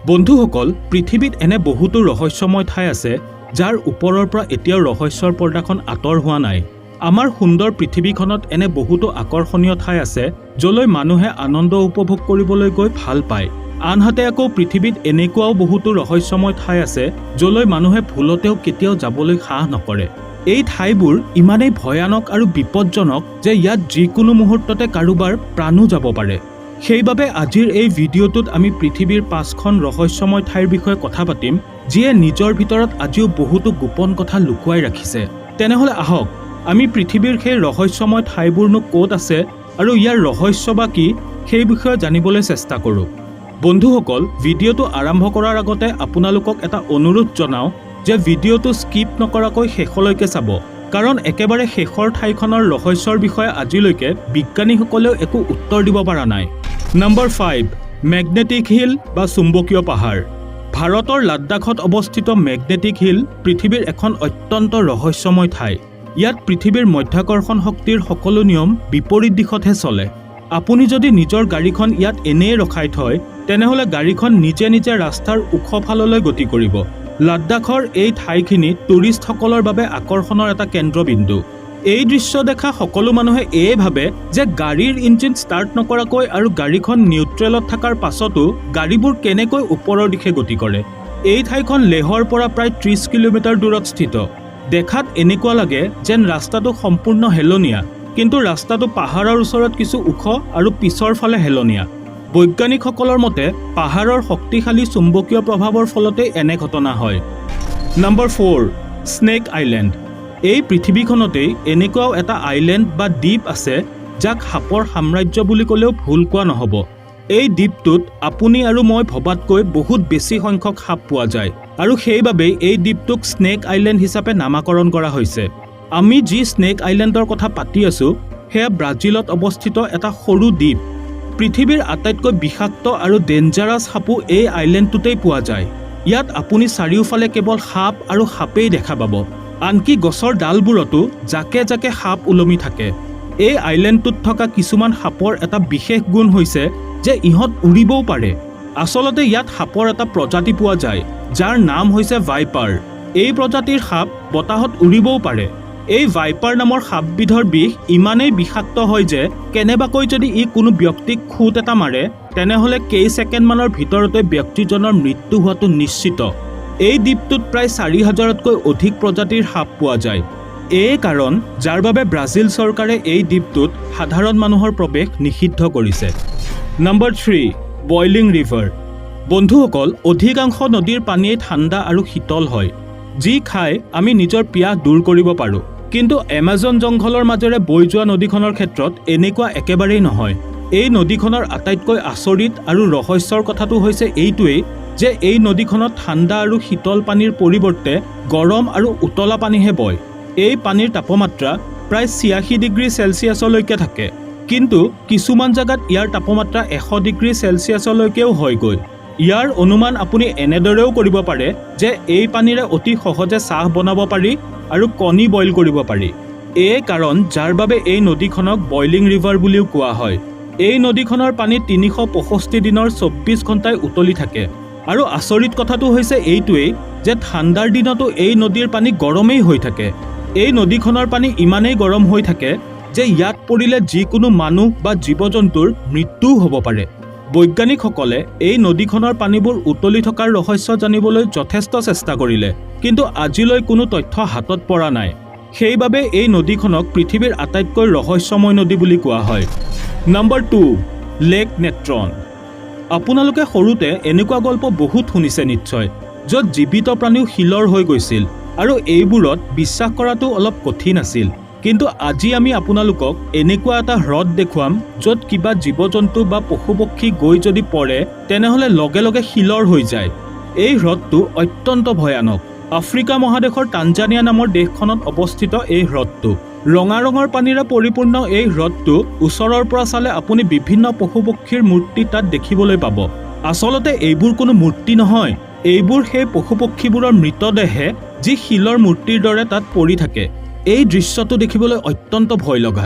বন্ধুসকল, পৃথিৱীত এনে বহুতো ৰহস্যময় ঠাই আছে যাৰ ওপৰৰ পৰা এতিয়াও ৰহস্যৰ পৰ্দাখন আঁতৰ হোৱা নাই। আমাৰ সুন্দৰ পৃথিৱীখনত এনে বহুতো আকৰ্ষণীয় ঠাই আছে যলৈ মানুহে আনন্দ উপভোগ কৰিবলৈ গৈ ভাল পায়। আনহাতে আকৌ পৃথিৱীত এনেকুৱাও বহুতো ৰহস্যময় ঠাই আছে যলৈ মানুহে ভুলতেও কেতিয়াও যাবলৈ সাহ নকৰে। এই ঠাইবোৰ ইমানেই ভয়ানক আৰু বিপদজনক যে ইয়াত যিকোনো মুহূৰ্ততে কাৰোবাৰ প্ৰাণো যাব পাৰে। সেইবাবে আজিৰ এই ভিডিঅ'টোত আমি পৃথিৱীৰ 5খন ৰহস্যময় ঠাইৰ বিষয়ে কথা পাতিম, যিয়ে নিজৰ ভিতৰত আজিও বহুতো গোপন কথা লুকুৱাই ৰাখিছে। তেনেহ'লে আহক আমি পৃথিৱীৰ সেই ৰহস্যময় ঠাইবোৰনো ক'ত আছে আৰু ইয়াৰ ৰহস্য বা কি সেই বিষয়ে জানিবলৈ চেষ্টা কৰোঁ। বন্ধুসকল, ভিডিঅ'টো আৰম্ভ কৰাৰ আগতে আপোনালোকক এটা অনুৰোধ জনাওঁ যে ভিডিঅ'টো স্কিপ নকৰাকৈ শেষলৈকে চাব, কাৰণ একেবাৰে শেষৰ ঠাইখনৰ ৰহস্যৰ বিষয়ে আজিলৈকে বিজ্ঞানীসকলেও একো উত্তৰ দিব পৰা নাই। নম্বৰ 5, মেগনেটিক হিল বা চুম্বকীয় পাহাৰ। ভাৰতৰ লাডাখত অৱস্থিত মেগনেটিক হিল পৃথিৱীৰ এখন অত্যন্ত ৰহস্যময় ঠাই। ইয়াত পৃথিৱীৰ মধ্যাকৰ্ষণ শক্তিৰ সকলো নিয়ম বিপৰীত দিশতহে চলে। আপুনি যদি নিজৰ গাড়ীখন ইয়াত এনেই ৰখাই থয়, তেনেহ'লে গাড়ীখন নিজে নিজে ৰাস্তাৰ ওখ ফাললৈ গতি কৰিব। লাডাখৰ এই ঠাইখিনি টুৰিষ্টসকলৰ বাবে আকৰ্ষণৰ এটা কেন্দ্ৰবিন্দু। এই দৃশ্য দেখা সকলো মানুহে এয়ে ভাবে যে গাড়ীৰ ইঞ্জিন ষ্টাৰ্ট নকৰাকৈ আৰু গাড়ীখন নিউট্ৰেলত থকাৰ পাছতো গাড়ীবোৰ কেনেকৈ ওপৰৰ দিশে গতি কৰে। এই ঠাইখন লেহৰ পৰা প্ৰায় 30 কিলোমিটাৰ দূৰত স্থিত। দেখাত এনেকুৱা লাগে যেন ৰাস্তাটো সম্পূৰ্ণ হেলনীয়া, কিন্তু ৰাস্তাটো পাহাৰৰ ওচৰত কিছু ওখ আৰু পিছৰ ফালে হেলনীয়া। বৈজ্ঞানিকসকলৰ মতে পাহাৰৰ শক্তিশালী চুম্বকীয় প্ৰভাৱৰ ফলতে এনে ঘটনা হয়। Number 4, snack island. এই পৃথিৱীখনতেই এনেকুৱাও এটা আইলেণ্ড বা দ্বীপ আছে যাক সাপৰ সাম্ৰাজ্য বুলি ক'লেও ভুল কোৱা নহ'ব। এই দ্বীপটোত আপুনি আৰু মই ভবাতকৈ বহুত বেছি সংখ্যক সাপ পোৱা যায়, আৰু সেইবাবেই এই দ্বীপটোক স্নেক আইলেণ্ড হিচাপে নামাকৰণ কৰা হৈছে। আমি যি স্নেক আইলেণ্ডৰ কথা পাতি আছোঁ সেয়া ব্ৰাজিলত অৱস্থিত এটা সৰু দ্বীপ। পৃথিৱীৰ আটাইতকৈ বিষাক্ত আৰু ডেঞ্জাৰাছ সাপো এই আইলেণ্ডটোতেই পোৱা যায়। ইয়াত আপুনি চাৰিওফালে কেৱল সাপ আৰু সাপেই দেখা পাব, আনকি গছৰ ডালবোৰতো জাকে জাকে সাপ ওলমি থাকে। এই আইলেণ্ডটোত থকা কিছুমান সাপৰ এটা বিশেষ গুণ হৈছে যে ইহঁত উৰিবও পাৰে। আচলতে ইয়াত সাপৰ এটা প্ৰজাতি পোৱা যায় যাৰ নাম হৈছে ভাইপাৰ। এই প্ৰজাতিৰ সাপ বতাহত উৰিবও পাৰে। এই ভাইপাৰ নামৰ সাপবিধৰ বিষ ইমানেই বিষাক্ত হয় যে কেনেবাকৈ যদি ই কোনো ব্যক্তিক খুঁত এটা মাৰে, তেনেহ'লে কেইছেকেণ্ডমানৰ ভিতৰতে ব্যক্তিজনৰ মৃত্যু হোৱাটো নিশ্চিত। এই দ্বীপটোত প্ৰায় 4000তকৈ অধিক প্ৰজাতিৰ সাপ পোৱা যায়। এই কাৰণ যাৰ বাবে ব্ৰাজিল চৰকাৰে এই দ্বীপটোত সাধাৰণ মানুহৰ প্ৰৱেশ নিষিদ্ধ কৰিছে। Number 3, boiling river. বন্ধুসকল, অধিকাংশ নদীৰ পানীয়ে ঠাণ্ডা আৰু শীতল হয়, যি খাই আমি নিজৰ পিয়াহ দূৰ কৰিব পাৰোঁ। কিন্তু এমাজন জংঘলৰ মাজেৰে বৈ যোৱা নদীখনৰ ক্ষেত্ৰত এনেকুৱা একেবাৰেই নহয়। এই নদীখনৰ আটাইতকৈ আচৰিত আৰু ৰহস্যৰ কথাটো হৈছে এইটোৱেই যে এই নদীখনত ঠাণ্ডা আৰু শীতল পানীৰ পৰিৱৰ্তে গৰম আৰু উতলা পানীহে বয়। এই পানীৰ তাপমাত্ৰা প্ৰায় 86 ডিগ্ৰী চেলছিয়াছলৈকে থাকে, কিন্তু কিছুমান জেগাত ইয়াৰ তাপমাত্ৰা 100 ডিগ্ৰী চেলছিয়াছলৈকেও হয়গৈ। ইয়াৰ অনুমান আপুনি এনেদৰেও কৰিব পাৰে যে এই পানীৰে অতি সহজে চাহ বনাব পাৰি আৰু কণী বইল কৰিব পাৰি। এই কাৰণ যাৰ বাবে এই নদীখনক বইলিং ৰিভাৰ বুলিও কোৱা হয়। এই নদীখনৰ পানী 365 দিনৰ 24 ঘণ্টাই উতলি থাকে। আৰু আচৰিত কথাটো হৈছে এইটোৱেই যে ঠাণ্ডাৰ দিনতো এই নদীৰ পানী গৰমেই হৈ থাকে। এই নদীখনৰ পানী ইমানেই গৰম হৈ থাকে যে ইয়াত পৰিলে যিকোনো মানুহ বা জীৱ জন্তুৰ মৃত্যুও হ'ব পাৰে। বৈজ্ঞানিকসকলে এই নদীখনৰ পানীবোৰ উতলি থকাৰ ৰহস্য জানিবলৈ যথেষ্ট চেষ্টা কৰিলে, কিন্তু আজিলৈ কোনো তথ্য হাতত পৰা নাই। সেইবাবে এই নদীখনক পৃথিৱীৰ আটাইতকৈ ৰহস্যময় নদী বুলি কোৱা হয়। Number 2, lake Natron. আপোনালোকে সৰুতে এনেকুৱা গল্প বহুত শুনিছে নিশ্চয়, য'ত জীৱিত প্ৰাণীও শিলৰ হৈ গৈছিল, আৰু এইবোৰত বিশ্বাস কৰাটো অলপ কঠিন আছিল। কিন্তু আজি আমি আপোনালোকক এনেকুৱা এটা হ্ৰদ দেখুৱাম য'ত কিবা জীৱ জন্তু বা পশু পক্ষী গৈ যদি পৰে, তেনেহ'লে লগে লগে শিলৰ হৈ যায়। এই হ্ৰদটো অত্যন্ত ভয়ানক। আফ্ৰিকা মহাদেশৰ টানজানিয়া নামৰ দেশখনত অৱস্থিত এই হ্ৰদটো। ৰঙা ৰঙৰ পানীৰে পৰিপূৰ্ণ এই হ্ৰদটো ওচৰৰ পৰা চালে আপুনি বিভিন্ন পশু পক্ষীৰ মূৰ্তি তাত দেখিবলৈ পাব। আচলতে এইবোৰ কোনো মূৰ্তি নহয়, এইবোৰ সেই পশু পক্ষীবোৰৰ মৃতদেহে যি শিলৰ মূৰ্তিৰ দৰে তাত পৰি থাকে। এই দৃশ্যটো দেখিবলৈ অত্যন্ত ভয় লগা।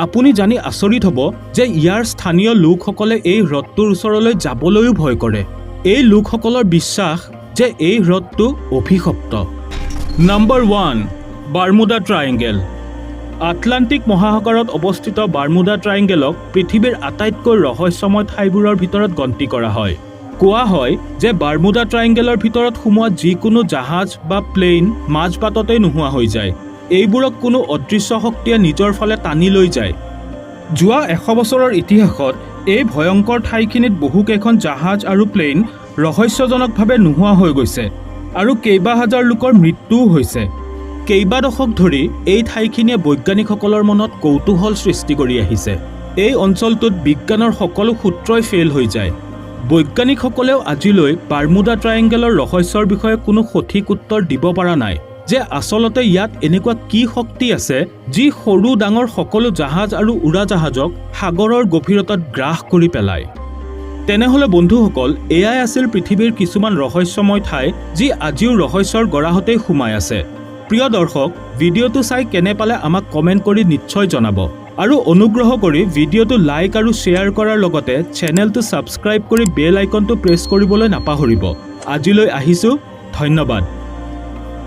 আপুনি জানি আচৰিত হ'ব যে ইয়াৰ স্থানীয় লোকসকলে এই হ্ৰদটোৰ ওচৰলৈ যাবলৈও ভয় কৰে। এই লোকসকলৰ বিশ্বাস যে এই হ্ৰদটো অভিশপ্ত। Number 1, Bermuda ট্ৰায়েংগেল। আটলাণ্টিক মহাসাগৰত অৱস্থিত বাৰ্মুডা ট্ৰায়েংগেলক পৃথিৱীৰ আটাইতকৈ ৰহস্যময় ঠাইবোৰৰ ভিতৰত গন্তি কৰা হয়। কোৱা হয় যে বাৰ্মুডা ট্ৰায়েংগেলৰ ভিতৰত সোমোৱা যিকোনো জাহাজ বা প্লেইন মাজবাটতেই নোহোৱা হৈ যায়। এইবোৰক কোনো অদৃশ্য শক্তিয়ে নিজৰ ফালে টানি লৈ যায়। যোৱা 100 বছৰৰ ইতিহাসত এই ভয়ংকৰ ঠাইখিনিত বহুকেইখন জাহাজ আৰু প্লেইন ৰহস্যজনকভাৱে নোহোৱা হৈ গৈছে আৰু কেইবা হাজাৰ লোকৰ মৃত্যুও হৈছে। কেইবা দশক ধৰি এই ঠাইখিনিয়ে বৈজ্ঞানিকসকলৰ মনত কৌতূহল সৃষ্টি কৰি আহিছে। এই অঞ্চলটোত বিজ্ঞানৰ সকলো সূত্ৰই ফেইল হৈ যায়। বৈজ্ঞানিকসকলেও আজিলৈ বাৰ্মুডা ট্ৰায়েংগেলৰ ৰহস্যৰ বিষয়ে কোনো সঠিক উত্তৰ দিব পৰা নাই যে আচলতে ইয়াত এনেকুৱা কি শক্তি আছে যি সৰু ডাঙৰ সকলো জাহাজ আৰু উৰাজাহাজক সাগৰৰ গভীৰতাত গ্ৰাস কৰি পেলায়। তেনেহ'লে বন্ধুসকল, এয়াই আছিল পৃথিৱীৰ কিছুমান ৰহস্যময় ঠাই যি আজিও ৰহস্যৰ গৰাহতেই সোমাই আছে। প্ৰিয় দৰ্শক, ভিডিঅ'টো চাই কেনে পালে আমাক কমেণ্ট কৰি নিশ্চয় জনাব আৰু অনুগ্ৰহ কৰি ভিডিঅ'টো লাইক আৰু শ্বেয়াৰ কৰাৰ লগতে চেনেলটো ছাবস্ক্ৰাইব কৰি বেল আইকনটো প্ৰেছ কৰিবলৈ নাপাহৰিব। আজিলৈ আহিছোঁ, ধন্যবাদ।